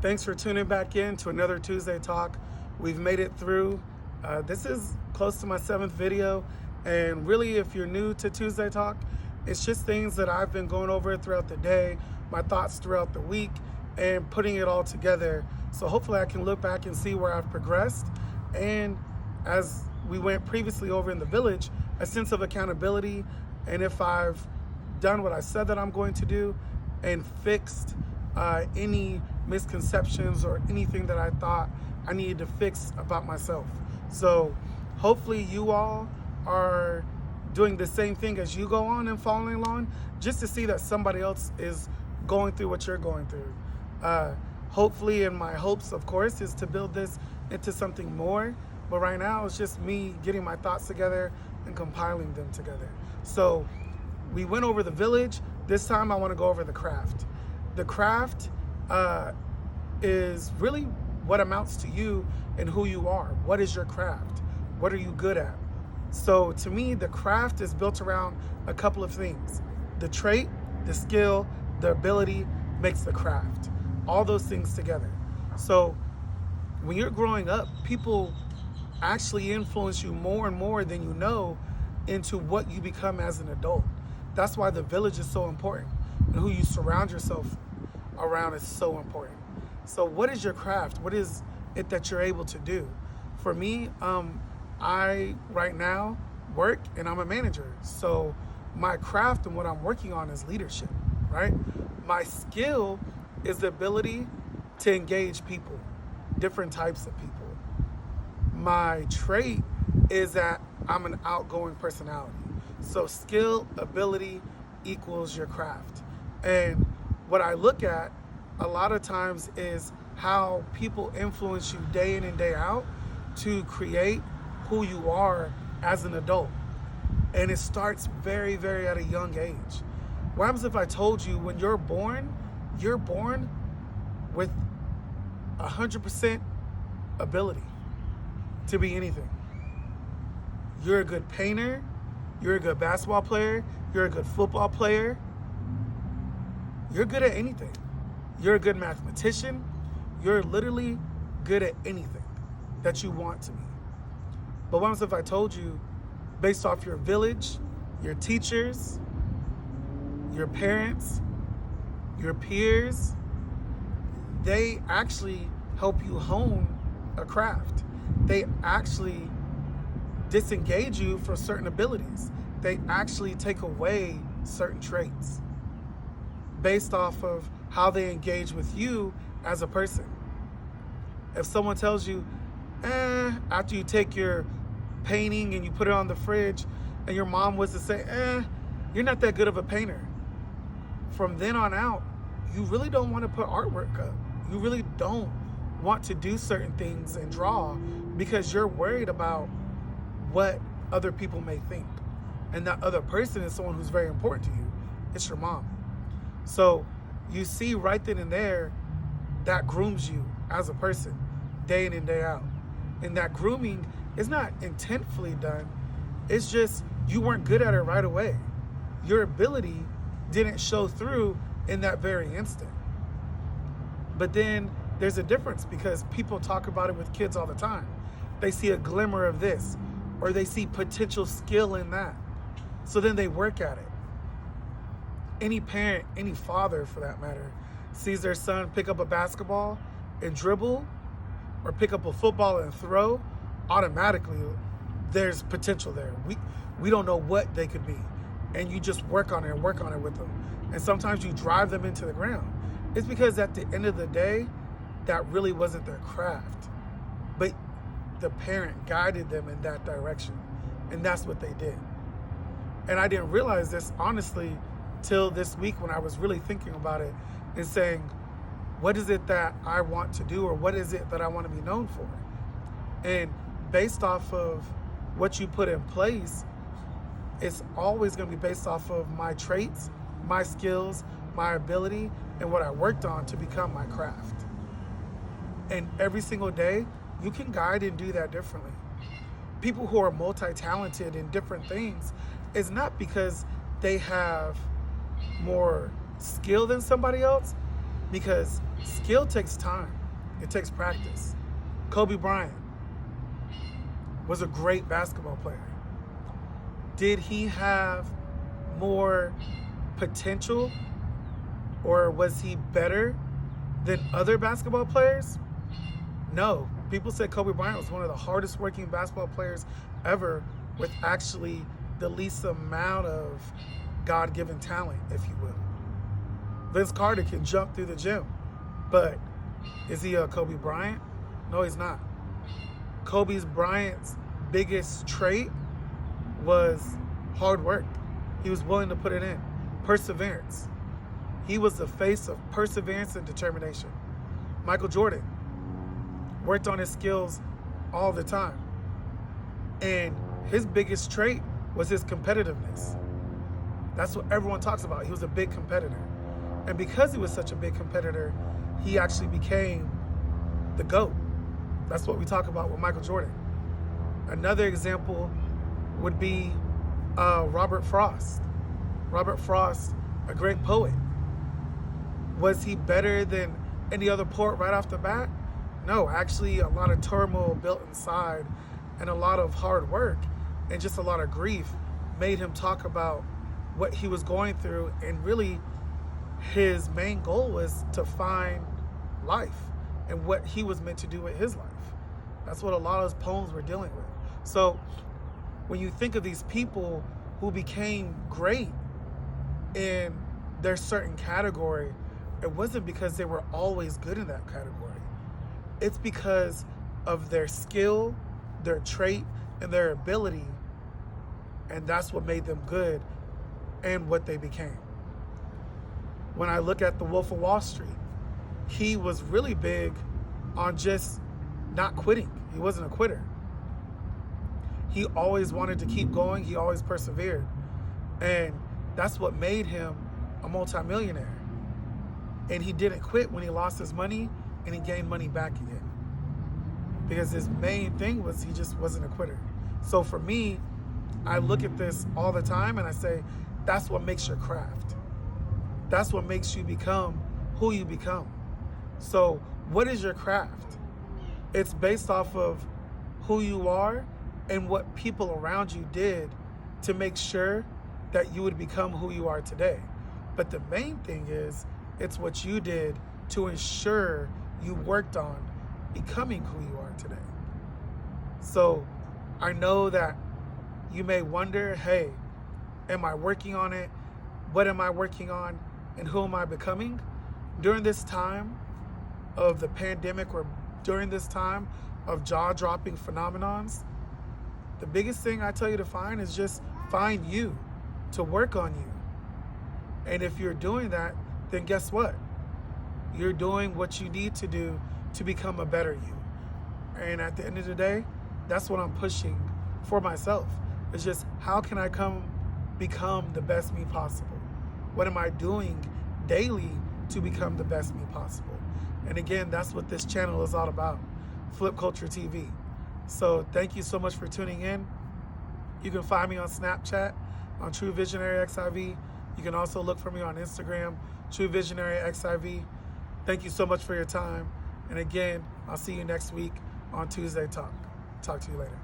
Thanks for tuning back in to another Tuesday Talk. We've made it through. This is close to my 7th video. And really, if you're new to Tuesday Talk, it's just things that I've been going over throughout the day, my thoughts throughout the week, and putting it all together. So hopefully I can look back and see where I've progressed. And as we went previously over in the village, a sense of accountability. And if I've done what I said that I'm going to do and fixed any misconceptions or anything that I thought I needed to fix about myself. So hopefully you all are doing the same thing as you go on and following along, just to see that somebody else is going through what you're going through. Hopefully, and my hopes, of course, is to build this into something more. But right now, it's just me getting my thoughts together and compiling them together. So we went over the village. This time I want to go over the craft. The craft is really what amounts to you and who you are. What is your craft? What are you good at? So to me, the craft is built around a couple of things. The trait, the skill, the ability makes the craft. All those things together. So when you're growing up, people actually influence you more and more than you know into what you become as an adult. That's why the village is so important, and who you surround yourself around is so important. So what is your craft? What is it that you're able to do? For me, I right now work and I'm a manager. So my craft and what I'm working on is leadership, right? My skill is the ability to engage people, different types of people. My trait is that I'm an outgoing personality. So skill, ability equals your craft. And what I look at a lot of times is how people influence you day in and day out to create who you are as an adult. And it starts very, very at a young age. What happens if I told you when you're born with 100% ability to be anything? You're a good painter, you're a good basketball player, you're a good football player, you're good at anything. You're a good mathematician, you're literally good at anything that you want to be. But what happens if I told you, based off your village, your teachers, your parents, your peers, they actually help you hone a craft. They actually disengage you from certain abilities. They actually take away certain traits based off of how they engage with you as a person. If someone tells you, after you take your painting and you put it on the fridge, and your mom was to say, you're not that good of a painter. From then on out, you really don't want to put artwork up. You really don't want to do certain things and draw because you're worried about what other people may think. And that other person is someone who's very important to you. It's your mom. So you see right then and there, that grooms you as a person, day in and day out. And that grooming is not intentfully done. It's just you weren't good at it right away. Your ability didn't show through in that very instant. But then there's a difference because people talk about it with kids all the time. They see a glimmer of this, or they see potential skill in that. So then they work at it. Any parent, any father for that matter, sees their son pick up a basketball and dribble, or pick up a football and throw, automatically there's potential there. We don't know what they could be. And you just work on it and work on it with them. And sometimes you drive them into the ground. It's because at the end of the day, that really wasn't their craft. But the parent guided them in that direction. And that's what they did. And I didn't realize this, honestly, till this week when I was really thinking about it and saying, what is it that I want to do, or what is it that I want to be known for? And based off of what you put in place, it's always going to be based off of my traits, my skills, my ability, and what I worked on to become my craft. And every single day, you can guide and do that differently. People who are multi-talented in different things is not because they have more skill than somebody else. because skill takes time. It takes practice. Kobe Bryant was a great basketball player. Did he have more potential, or was he better than other basketball players? No. People said Kobe Bryant was one of the hardest working basketball players ever, with actually the least amount of God-given talent, if you will. Vince Carter can jump through the gym, but is he a Kobe Bryant? No, he's not. Kobe Bryant's biggest trait was hard work. He was willing to put it in. Perseverance. He was the face of perseverance and determination. Michael Jordan worked on his skills all the time. And his biggest trait was his competitiveness. That's what everyone talks about. He was a big competitor. And because he was such a big competitor, he actually became the GOAT. That's what we talk about with Michael Jordan. Another example would be Robert Frost. Robert Frost, a great poet. Was he better than any other poet right off the bat? No, actually a lot of turmoil built inside and a lot of hard work and just a lot of grief made him talk about what he was going through, and really his main goal was to find life and what he was meant to do with his life. That's what a lot of his poems were dealing with. So when you think of these people who became great in their certain category, it wasn't because they were always good in that category. It's because of their skill, their trait, and their ability. And that's what made them good and what they became. When I look at the Wolf of Wall Street, he was really big on just not quitting. He wasn't a quitter. He always wanted to keep going. He always persevered. And that's what made him a multimillionaire. And he didn't quit when he lost his money, and he gained money back again. Because his main thing was he just wasn't a quitter. So for me, I look at this all the time and I say, that's what makes your craft. That's what makes you become who you become. So what is your craft? It's based off of who you are and what people around you did to make sure that you would become who you are today. But the main thing is, it's what you did to ensure you worked on becoming who you are today. So I know that you may wonder, hey, am I working on it? What am I working on? And who am I becoming? During this time of the pandemic, or during this time of jaw-dropping phenomenons, the biggest thing I tell you to find is just find you, to work on you. And if you're doing that, then guess what? You're doing what you need to do to become a better you. And at the end of the day, that's what I'm pushing for myself. It's just, how can I become the best me possible? What am I doing daily to become the best me possible? And again, that's what this channel is all about, Flip Culture TV. So thank you so much for tuning in. You can find me on Snapchat, on True Visionary XIV. You can also look for me on Instagram, True Visionary XIV. Thank you so much for your time. And again, I'll see you next week on Tuesday Talk. Talk to you later.